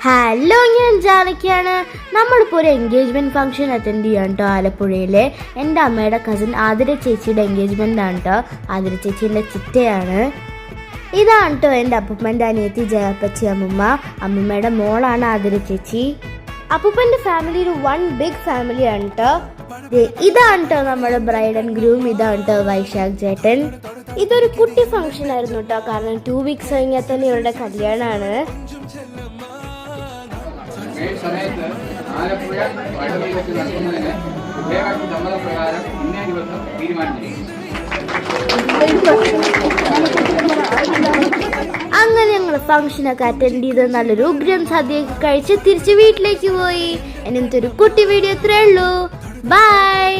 Hello, ഞാൻ ജാനകിയാണ്. നമ്മളിപ്പോൾ ഒരു എൻഗേജ്മെൻറ്റ് ഫംഗ്ഷൻ അറ്റൻഡ് ചെയ്യാൻ കേട്ടോ ആലപ്പുഴയിലെ. എൻ്റെ അമ്മയുടെ കസിൻ ആതിര ചേച്ചിയുടെ എൻഗേജ്മെൻ്റ് ആണ് കേട്ടോ. ആതിര ചേച്ചീൻ്റെ ചിറ്റയാണ്. ഇതാണ് കേട്ടോ എൻ്റെ അപ്പൂപ്പൻ്റെ അനിയത്തി ജയപ്പച്ചി അമ്മൂമ്മ. അമ്മൂമ്മയുടെ മോളാണ് ആതിര ചേച്ചി. അപ്പൂപ്പൻ്റെ ഫാമിലി ഒരു വൺ ബിഗ് ഫാമിലിയാണ് കേട്ടോ. ഇതാണ് കേട്ടോ നമ്മുടെ ബ്രൈഡ് ആൻഡ് ഗ്രൂം. ഇതാണ് കേട്ടോ വൈശാഖ് ചേട്ടൻ. ഇതൊരു കുട്ടി ഫംഗ്ഷൻ ആയിരുന്നു കേട്ടോ, കാരണം 2 വീക്സ് കഴിഞ്ഞാൽ തന്നെ ഇവരുടെ കല്യാണമാണ്. സമയത്ത് ആലപ്പുഴ വടകരയിൽ വെച്ച് നടത്തുന്നതിന് ഉഭയകക്ഷി സമ്മതപ്രകാരം ഇന്നേ ദിവസം തീരുമാനിച്ചിരിക്കുന്നു. അങ്ങനെ ഞങ്ങൾ ഫംഗ്ഷനൊക്കെ അറ്റൻഡ് ചെയ്ത് നല്ലൊരു ഉഗ്രം സദ്യയൊക്കെ കഴിച്ച് തിരിച്ച് വീട്ടിലേക്ക് പോയി. ഇന്നത്തെ ഒരു കുട്ടി വീഡിയോ ഇത്രേ ഉള്ളൂ. ബൈ.